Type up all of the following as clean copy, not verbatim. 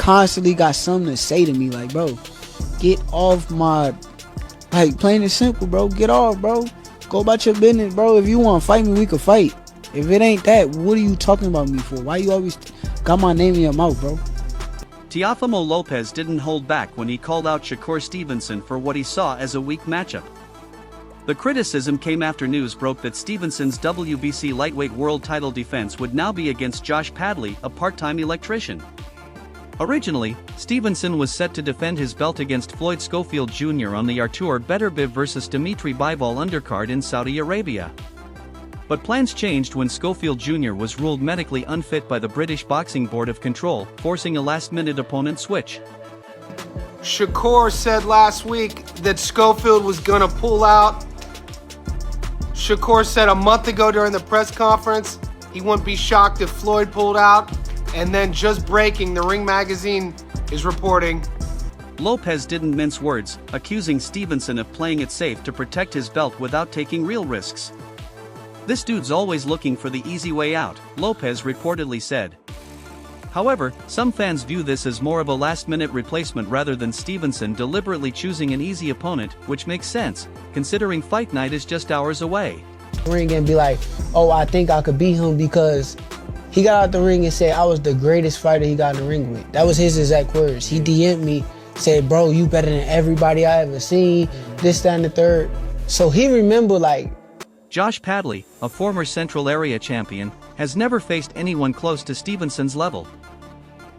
constantly got something to say to me. Like, bro, get off my, like, plain and simple, bro. Get off, bro. Go about your business, bro. If you want to fight me, we can fight. If it ain't that, what are you talking about me for? Why you always got my name in your mouth, bro? Teofimo Lopez didn't hold back when he called out Shakur Stevenson for what he saw as a weak matchup. The criticism came after news broke that Stevenson's WBC lightweight world title defense would now be against Josh Padley, a part-time electrician. Originally, Stevenson was set to defend his belt against Floyd Schofield Jr. on the Artur Beterbiev vs. Dimitri Bivol undercard in Saudi Arabia. But plans changed when Schofield Jr. was ruled medically unfit by the British Boxing Board of Control, forcing a last-minute opponent switch. Shakur said last week that Schofield was gonna pull out. Shakur said a month ago during the press conference he wouldn't be shocked if Floyd pulled out. And then just breaking, the Ring magazine is reporting. Lopez didn't mince words, accusing Stevenson of playing it safe to protect his belt without taking real risks. "This dude's always looking for the easy way out," Lopez reportedly said. However, some fans view this as more of a last-minute replacement rather than Stevenson deliberately choosing an easy opponent, which makes sense, considering fight night is just hours away. Ring and be like, oh, I think I could beat him because he got out the ring and said I was the greatest fighter he got in the ring with. That was his exact words. He DM'd me, said, bro, you better than everybody I ever seen, this, that, and the third. So he remembered, like, Josh Padley, a former Central Area champion, has never faced anyone close to Stevenson's level.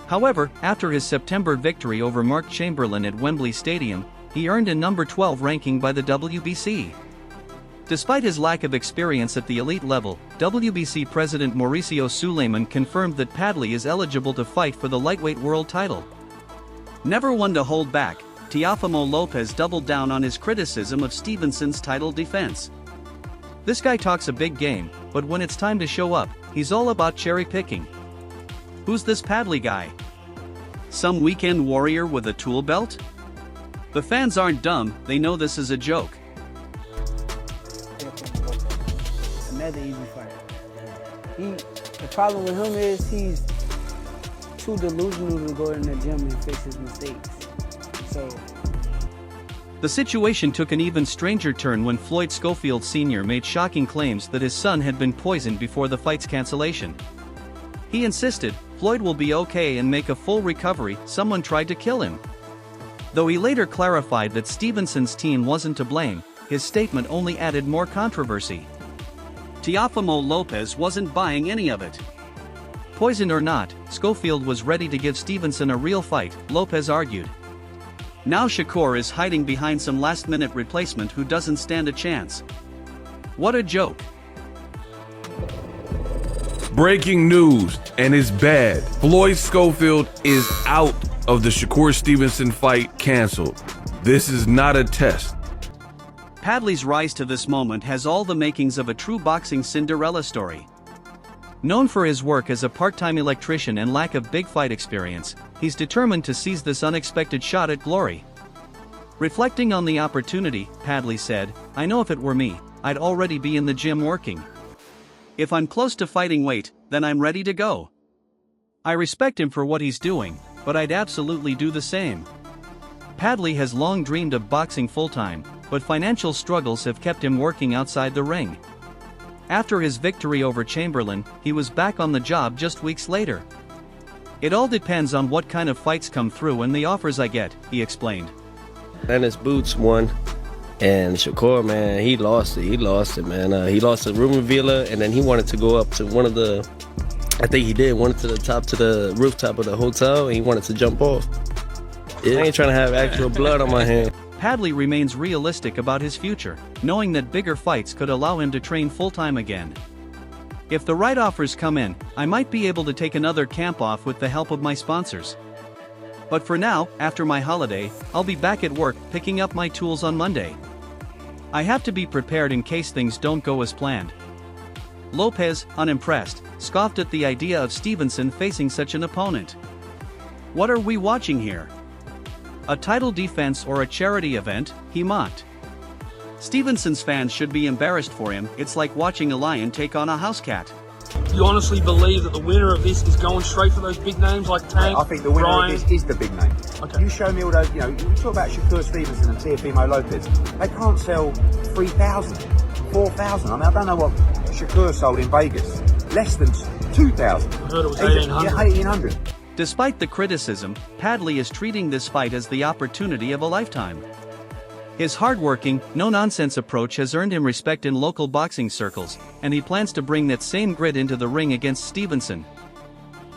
However, after his September victory over Mark Chamberlain at Wembley Stadium, he earned a number 12 ranking by the WBC. Despite his lack of experience at the elite level, WBC President Mauricio Suleiman confirmed that Padley is eligible to fight for the lightweight world title. Never one to hold back, Teofimo Lopez doubled down on his criticism of Stevenson's title defense. "This guy talks a big game, but when it's time to show up, he's all about cherry-picking. Who's this Padley guy? Some weekend warrior with a tool belt? The fans aren't dumb, they know this is a joke." Another easy fighter. The problem with him is he's too delusional to go in the gym and fix his mistakes. So the situation took an even stranger turn when Floyd Schofield Sr. made shocking claims that his son had been poisoned before the fight's cancellation. He insisted Floyd will be okay and make a full recovery, someone tried to kill him. Though he later clarified that Stevenson's team wasn't to blame, his statement only added more controversy. Teofimo Lopez wasn't buying any of it. Poison or not, Schofield was ready to give Stevenson a real fight, Lopez argued. Now Shakur is hiding behind some last-minute replacement who doesn't stand a chance. What a joke. Breaking news, and it's bad. Floyd Schofield is out of the Shakur Stevenson fight, canceled. This is not a test. Padley's rise to this moment has all the makings of a true boxing Cinderella story. Known for his work as a part-time electrician and lack of big fight experience, he's determined to seize this unexpected shot at glory. Reflecting on the opportunity, Padley said, "I know if it were me, I'd already be in the gym working. If I'm close to fighting weight, then I'm ready to go. I respect him for what he's doing, but I'd absolutely do the same." Padley has long dreamed of boxing full-time, but financial struggles have kept him working outside the ring. After his victory over Chamberlain, he was back on the job just weeks later. "It all depends on what kind of fights come through and the offers I get," he explained. Dennis Boots won, and Shakur, man, he lost it, man. He lost to Ruben Villa, and then he wanted to go up to one of the, I think he did, wanted to the rooftop of the hotel, and he wanted to jump off. I ain't trying to have actual blood on my hand. Padley remains realistic about his future, knowing that bigger fights could allow him to train full-time again. "If the right offers come in, I might be able to take another camp off with the help of my sponsors. But for now, after my holiday, I'll be back at work picking up my tools on Monday. I have to be prepared in case things don't go as planned." Lopez, unimpressed, scoffed at the idea of Stevenson facing such an opponent. "What are we watching here? A title defense or a charity event?" he mocked. Stevenson's fans should be embarrassed for him, it's like watching a lion take on a house cat. You honestly believe that the winner of this is going straight for those big names like Tank, I think the winner Ryan? of this is the big name. Okay. You show me all those, you talk about Shakur Stevenson and Teofimo Lopez. They can't sell 3,000, 4,000. I mean, I don't know what Shakur sold in Vegas. Less than 2,000. I heard it was 1,800. Yeah, 1,800. Despite the criticism, Padley is treating this fight as the opportunity of a lifetime. His hardworking, no-nonsense approach has earned him respect in local boxing circles, and he plans to bring that same grit into the ring against Stevenson.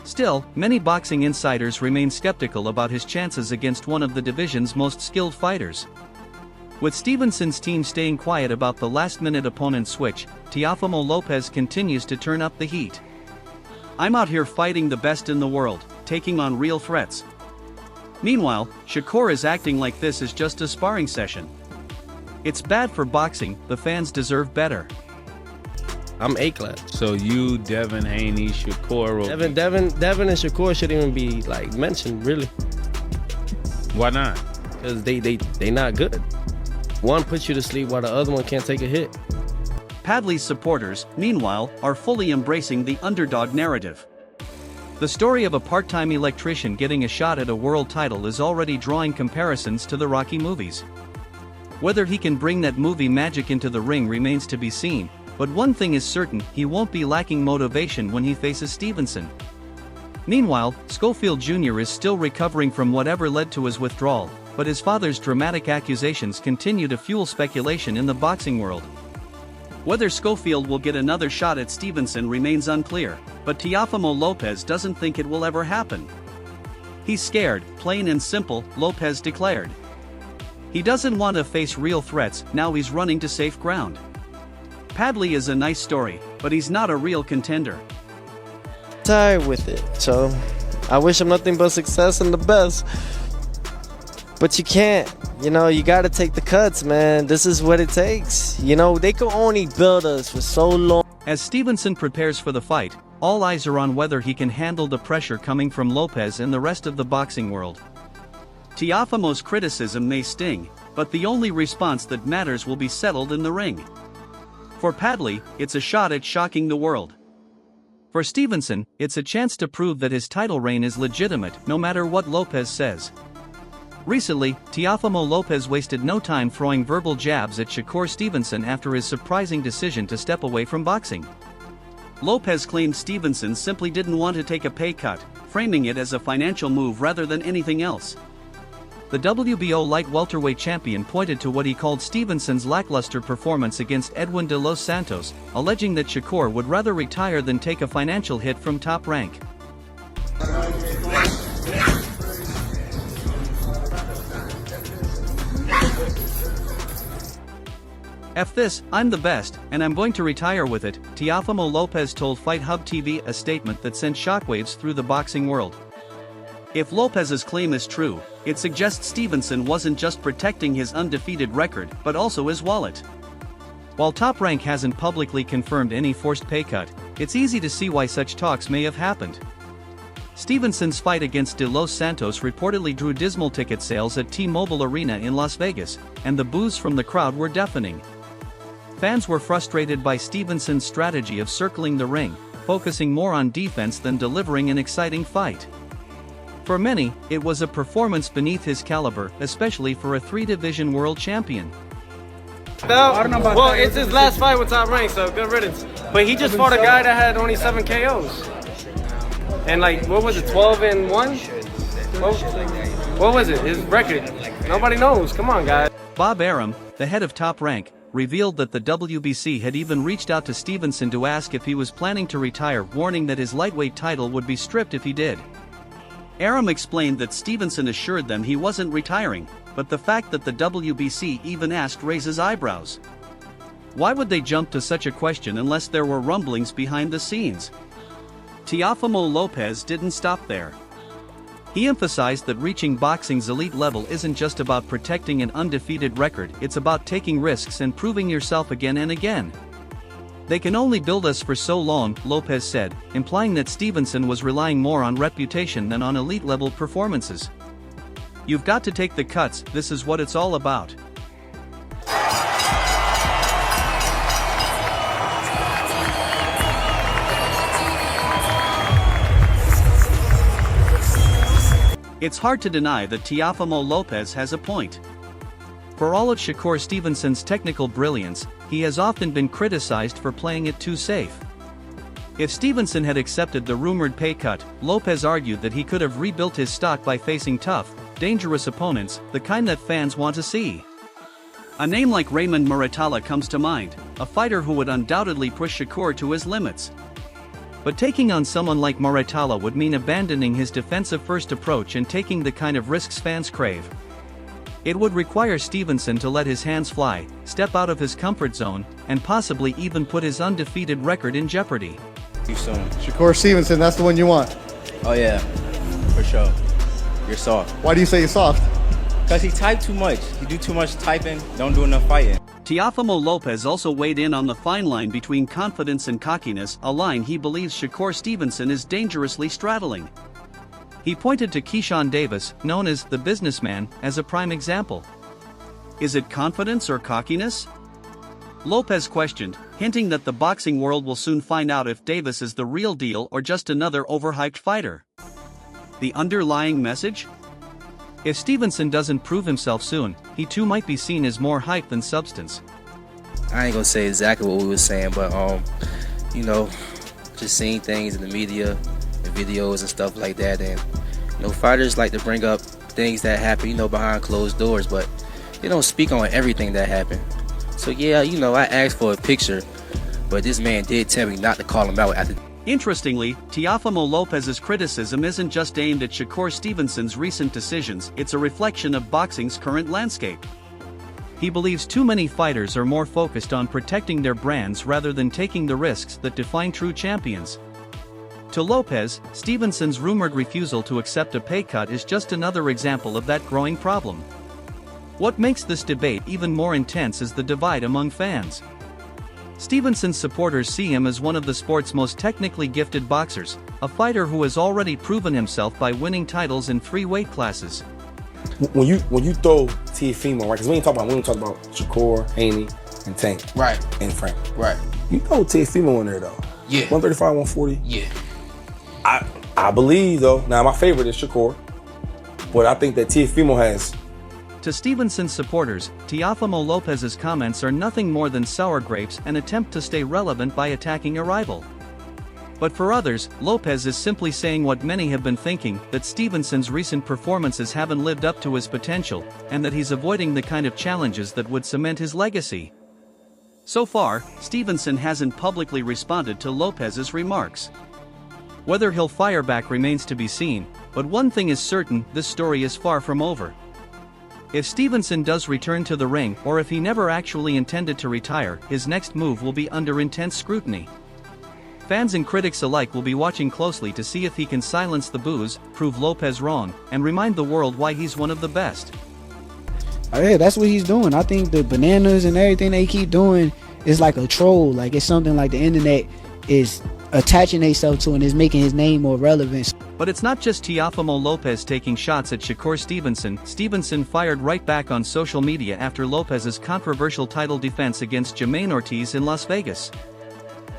Still, many boxing insiders remain skeptical about his chances against one of the division's most skilled fighters. With Stevenson's team staying quiet about the last-minute opponent switch, Teofimo Lopez continues to turn up the heat. "I'm out here fighting the best in the world, taking on real threats." Meanwhile, Shakur is acting like this is just a sparring session. It's bad for boxing, the fans deserve better. I'm A-class. So you, Devin Haney, Shakur. Devin and Shakur shouldn't even be like mentioned, really, Why not? because they not good. One puts you to sleep while the other one can't take a hit. Padley's supporters, meanwhile, are fully embracing the underdog narrative. The story of a part-time electrician getting a shot at a world title is already drawing comparisons to the Rocky movies. Whether he can bring that movie magic into the ring remains to be seen, but one thing is certain, he won't be lacking motivation when he faces Stevenson. Meanwhile, Schofield Jr. is still recovering from whatever led to his withdrawal, but his father's dramatic accusations continue to fuel speculation in the boxing world. Whether Schofield will get another shot at Stevenson remains unclear, but Teofimo Lopez doesn't think it will ever happen. "He's scared, plain and simple," Lopez declared. He doesn't want to face real threats, now he's running to safe ground. Padley is a nice story, but he's not a real contender. Tired with it, so I wish him nothing but success and the best. But you can't, you gotta take the cuts, man. This is what it takes. They can only build us for so long. As Stevenson prepares for the fight, all eyes are on whether he can handle the pressure coming from Lopez and the rest of the boxing world. Teofimo's criticism may sting, but the only response that matters will be settled in the ring. For Padley, it's a shot at shocking the world. For Stevenson, it's a chance to prove that his title reign is legitimate, no matter what Lopez says. Recently, Teofimo Lopez wasted no time throwing verbal jabs at Shakur Stevenson after his surprising decision to step away from boxing. Lopez claimed Stevenson simply didn't want to take a pay cut, framing it as a financial move rather than anything else. The WBO light welterweight champion pointed to what he called Stevenson's lackluster performance against Edwin de los Santos, alleging that Shakur would rather retire than take a financial hit from Top Rank. "F this, I'm the best, and I'm going to retire with it," Teofimo Lopez told Fight Hub TV, a statement that sent shockwaves through the boxing world. If Lopez's claim is true, it suggests Stevenson wasn't just protecting his undefeated record, but also his wallet. While Top Rank hasn't publicly confirmed any forced pay cut, it's easy to see why such talks may have happened. Stevenson's fight against de los Santos reportedly drew dismal ticket sales at T-Mobile Arena in Las Vegas, and the boos from the crowd were deafening. Fans were frustrated by Stevenson's strategy of circling the ring, focusing more on defense than delivering an exciting fight. For many, it was a performance beneath his caliber, especially for a three-division world champion. Well, it's his last fight with Top Rank, so good riddance. But he just fought a guy that had only 7 KOs. And what was it, 12-1? What was it, his record? Nobody knows, come on, guys. Bob Arum, the head of Top Rank, revealed that the WBC had even reached out to Stevenson to ask if he was planning to retire, warning that his lightweight title would be stripped if he did. Arum explained that Stevenson assured them he wasn't retiring, but the fact that the WBC even asked raises eyebrows. Why would they jump to such a question unless there were rumblings behind the scenes? Teofimo Lopez didn't stop there. He emphasized that reaching boxing's elite level isn't just about protecting an undefeated record, it's about taking risks and proving yourself again and again. "They can only build us for so long," Lopez said, implying that Stevenson was relying more on reputation than on elite-level performances. "You've got to take the cuts, this is what it's all about." It's hard to deny that Teofimo Lopez has a point. For all of Shakur Stevenson's technical brilliance, he has often been criticized for playing it too safe. If Stevenson had accepted the rumored pay cut, Lopez argued that he could have rebuilt his stock by facing tough, dangerous opponents, the kind that fans want to see. A name like Raymond Muratalla comes to mind, a fighter who would undoubtedly push Shakur to his limits. But taking on someone like Muratalla would mean abandoning his defensive-first approach and taking the kind of risks fans crave. It would require Stevenson to let his hands fly, step out of his comfort zone, and possibly even put his undefeated record in jeopardy. Too soon. Shakur Stevenson, that's the one you want. Oh yeah, for sure. You're soft. Why do you say you're soft? Cause he type too much. He do too much typing, don't do enough fighting. Teofimo Lopez also weighed in on the fine line between confidence and cockiness, a line he believes Shakur Stevenson is dangerously straddling. He pointed to Keyshawn Davis, known as the businessman, as a prime example. Is it confidence or cockiness? Lopez questioned, hinting that the boxing world will soon find out if Davis is the real deal or just another overhyped fighter. The underlying message? If Stevenson doesn't prove himself soon, he too might be seen as more hype than substance. I ain't gonna say exactly what we were saying, but you know, just seeing things in the media and videos and stuff like that, and you know, fighters like to bring up things that happen, you know, behind closed doors, but they don't speak on everything that happened. So yeah, you know, I asked for a picture, but this man did tell me not to call him out after. Interestingly, Teofimo Lopez's criticism isn't just aimed at Shakur Stevenson's recent decisions, it's a reflection of boxing's current landscape. He believes too many fighters are more focused on protecting their brands rather than taking the risks that define true champions. To Lopez, Stevenson's rumored refusal to accept a pay cut is just another example of that growing problem. What makes this debate even more intense is the divide among fans. Stevenson's supporters see him as one of the sport's most technically gifted boxers, a fighter who has already proven himself by winning titles in 3 weight classes. When you throw Teofimo, right? Because we ain't talk about Shakur, Haney, and Tank, right, and Frank, right. You throw Teofimo in there though, yeah, 135, 140, yeah. I believe though. Now my favorite is Shakur, but I think that Teofimo has. To Stevenson's supporters, Teofimo Lopez's comments are nothing more than sour grapes, an attempt to stay relevant by attacking a rival. But for others, Lopez is simply saying what many have been thinking, that Stevenson's recent performances haven't lived up to his potential, and that he's avoiding the kind of challenges that would cement his legacy. So far, Stevenson hasn't publicly responded to Lopez's remarks. Whether he'll fire back remains to be seen, but one thing is certain, this story is far from over. If Stevenson does return to the ring, or if he never actually intended to retire, his next move will be under intense scrutiny. Fans and critics alike will be watching closely to see if he can silence the boos, prove Lopez wrong, and remind the world why he's one of the best. Yeah, that's what he's doing. I think the bananas and everything they keep doing is like a troll. Like it's something like the internet is attaching themselves to and is making his name more relevant. But it's not just Teofimo Lopez taking shots at Shakur Stevenson. Stevenson fired right back on social media after Lopez's controversial title defense against Jermaine Ortiz in Las Vegas.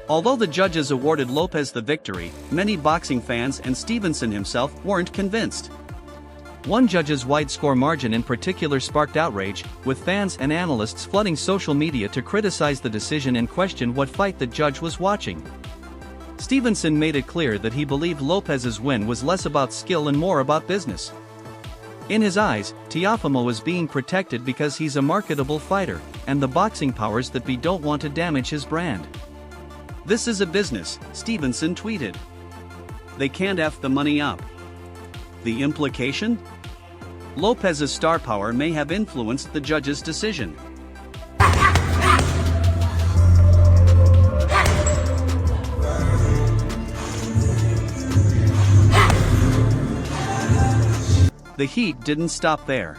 Although the judges awarded Lopez the victory, many boxing fans and Stevenson himself weren't convinced. One judge's wide score margin in particular sparked outrage, with fans and analysts flooding social media to criticize the decision and question what fight the judge was watching. Stevenson made it clear that he believed Lopez's win was less about skill and more about business. In his eyes, Teofimo was being protected because he's a marketable fighter, and the boxing powers that be don't want to damage his brand. "This is a business," Stevenson tweeted. "They can't F the money up." The implication? Lopez's star power may have influenced the judge's decision. The heat didn't stop there.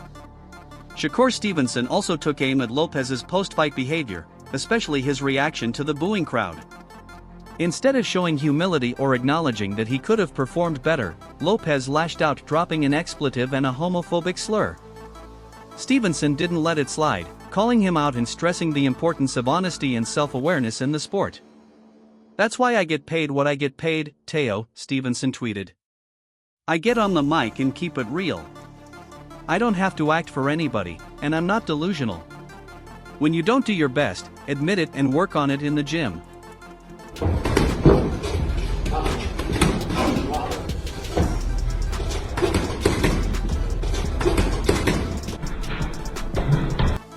Shakur Stevenson also took aim at Lopez's post-fight behavior, especially his reaction to the booing crowd. Instead of showing humility or acknowledging that he could have performed better, Lopez lashed out, dropping an expletive and a homophobic slur. Stevenson didn't let it slide, calling him out and stressing the importance of honesty and self-awareness in the sport. "That's why I get paid what I get paid, Teo," Stevenson tweeted. I get on the mic and keep it real. I don't have to act for anybody, and I'm not delusional. When you don't do your best, admit it and work on it in the gym.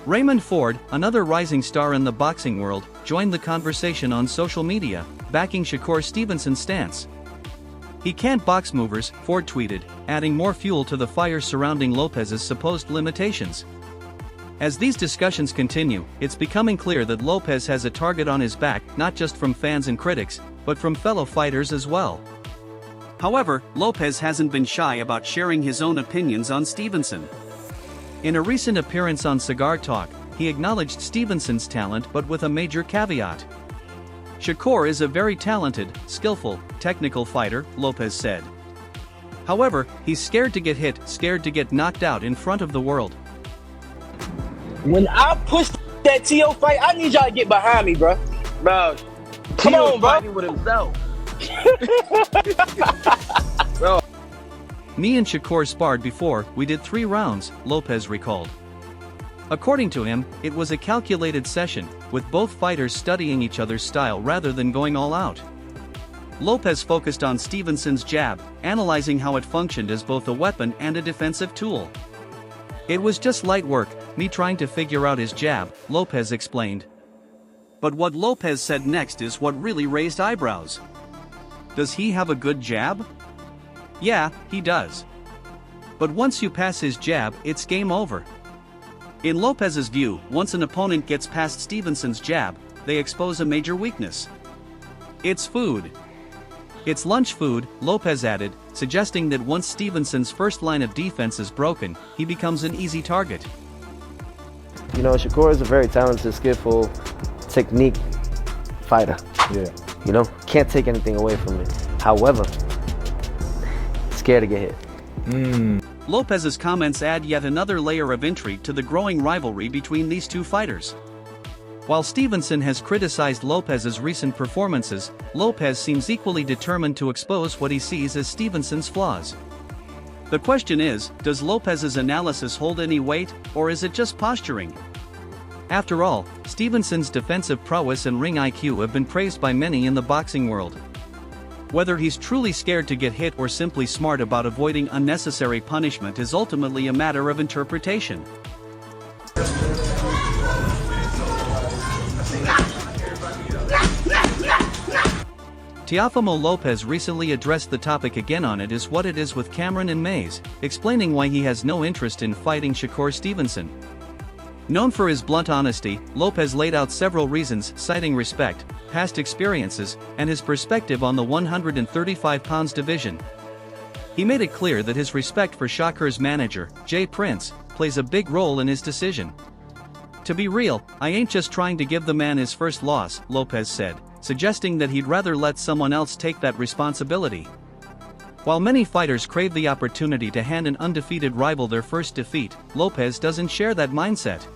Raymond Ford, another rising star in the boxing world, joined the conversation on social media, backing Shakur Stevenson's stance. "He can't box movers," Ford tweeted, adding more fuel to the fire surrounding Lopez's supposed limitations. As these discussions continue, it's becoming clear that Lopez has a target on his back, not just from fans and critics, but from fellow fighters as well. However, Lopez hasn't been shy about sharing his own opinions on Stevenson. In a recent appearance on Cigar Talk, he acknowledged Stevenson's talent but with a major caveat. "Shakur is a very talented, skillful, technical fighter," Lopez said. However, he's scared to get hit, scared to get knocked out in front of the world. When I push that Teo fight, I need y'all to get behind me, bro. Bro, come on, bro. Fighting with himself. Bro. "Me and Shakur sparred before, we did 3 rounds, Lopez recalled. According to him, it was a calculated session, with both fighters studying each other's style rather than going all out. Lopez focused on Stevenson's jab, analyzing how it functioned as both a weapon and a defensive tool. "It was just light work, me trying to figure out his jab," Lopez explained. But what Lopez said next is what really raised eyebrows. Does he have a good jab? Yeah, he does. But once you pass his jab, it's game over. In Lopez's view, once an opponent gets past Stevenson's jab, they expose a major weakness. It's food. It's lunch food, Lopez added, suggesting that once Stevenson's first line of defense is broken, he becomes an easy target. You know, Shakur is a very talented, skillful, technique fighter. Yeah. You know, can't take anything away from it. However, scared to get hit. Lopez's comments add yet another layer of intrigue to the growing rivalry between these two fighters. While Stevenson has criticized Lopez's recent performances, Lopez seems equally determined to expose what he sees as Stevenson's flaws. The question is, does Lopez's analysis hold any weight, or is it just posturing? After all, Stevenson's defensive prowess and ring IQ have been praised by many in the boxing world. Whether he's truly scared to get hit or simply smart about avoiding unnecessary punishment is ultimately a matter of interpretation. Teofimo Lopez recently addressed the topic again on It Is What It Is with Cameron and Mays, explaining why he has no interest in fighting Shakur Stevenson. Known for his blunt honesty, Lopez laid out several reasons, citing respect, past experiences, and his perspective on the 135 pounds division. He made it clear that his respect for Shakur's manager, Jay Prince, plays a big role in his decision. "To be real, I ain't just trying to give the man his first loss," Lopez said, suggesting that he'd rather let someone else take that responsibility. While many fighters crave the opportunity to hand an undefeated rival their first defeat, Lopez doesn't share that mindset.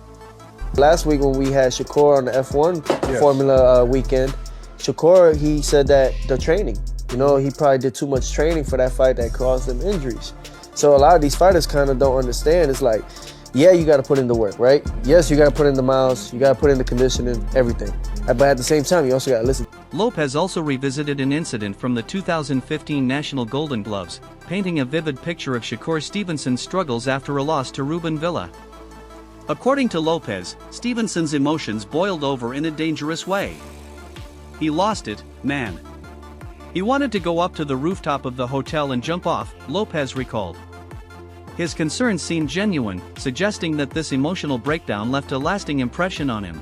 Last week when we had Shakur on the F1 Formula weekend, Shakur, he said that the training, you know, he probably did too much training for that fight that caused him injuries. So a lot of these fighters kind of don't understand. It's like, yeah, you got to put in the work, right? Yes, you got to put in the miles, you got to put in the conditioning, everything. But at the same time, you also got to listen. Lopez also revisited an incident from the 2015 National Golden Gloves, painting a vivid picture of Shakur Stevenson's struggles after a loss to Ruben Villa. According to Lopez, Stevenson's emotions boiled over in a dangerous way. "He lost it, man. He wanted to go up to the rooftop of the hotel and jump off," Lopez recalled. His concerns seemed genuine, suggesting that this emotional breakdown left a lasting impression on him.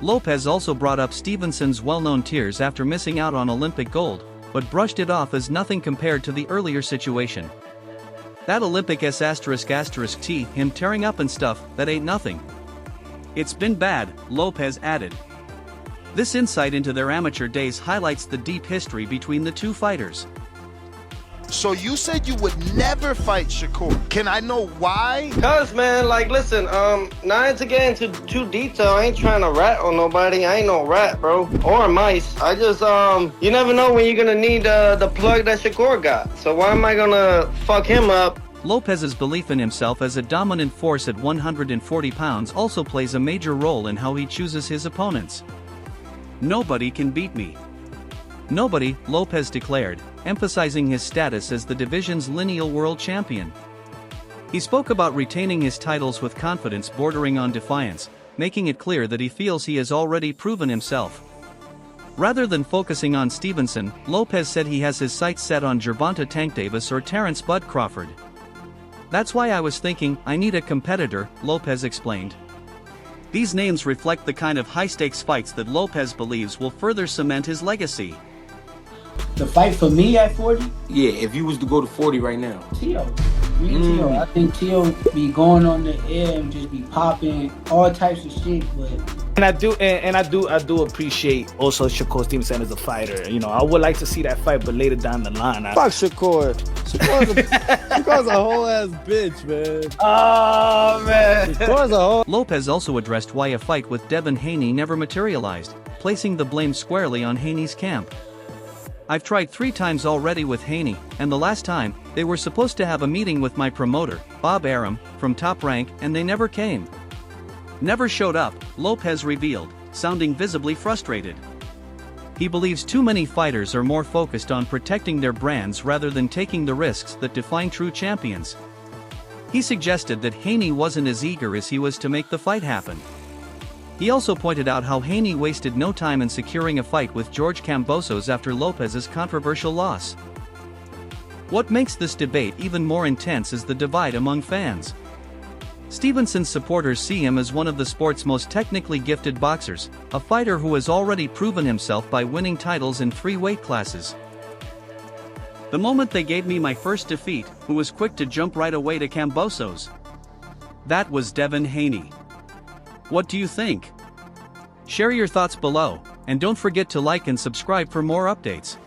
Lopez also brought up Stevenson's well-known tears after missing out on Olympic gold, but brushed it off as nothing compared to the earlier situation. "That Olympic **T, him tearing up and stuff, that ain't nothing. It's been bad," Lopez added. This insight into their amateur days highlights the deep history between the two fighters. So you said you would never fight Shakur. Can I know why? Cause man, like listen, not to get into too detail, I ain't trying to rat on nobody. I ain't no rat, bro. Or mice. I just you never know when you're gonna need the plug that Shakur got. So why am I gonna fuck him up? Lopez's belief in himself as a dominant force at 140 pounds also plays a major role in how he chooses his opponents. Nobody can beat me. Nobody, Lopez declared, emphasizing his status as the division's lineal world champion. He spoke about retaining his titles with confidence bordering on defiance, making it clear that he feels he has already proven himself. Rather than focusing on Stevenson, Lopez said he has his sights set on Gervonta Tank Davis or Terrence Bud Crawford. That's why I was thinking, I need a competitor, Lopez explained. These names reflect the kind of high-stakes fights that Lopez believes will further cement his legacy. The fight for me at 40? Yeah, if you was to go to 40 right now. Tio. Me and Tio. I think Tio be going on the air and just be popping all types of shit, but And I do appreciate also Shakur Stevenson as a fighter. You know, I would like to see that fight, but later down the line. Fuck Shakur. Shakur's a whole ass bitch, man. Oh man. Shakur's a whole. Lopez also addressed why a fight with Devin Haney never materialized, placing the blame squarely on Haney's camp. I've tried 3 times already with Haney, and the last time, they were supposed to have a meeting with my promoter, Bob Arum, from Top Rank, and they never came. Never showed up, Lopez revealed, sounding visibly frustrated. He believes too many fighters are more focused on protecting their brands rather than taking the risks that define true champions. He suggested that Haney wasn't as eager as he was to make the fight happen. He also pointed out how Haney wasted no time in securing a fight with George Kambosos after Lopez's controversial loss. What makes this debate even more intense is the divide among fans. Stevenson's supporters see him as one of the sport's most technically gifted boxers, a fighter who has already proven himself by winning titles in 3 weight classes. The moment they gave me my first defeat, who was quick to jump right away to Kambosos. That was Devin Haney. What do you think? Share your thoughts below, and don't forget to like and subscribe for more updates.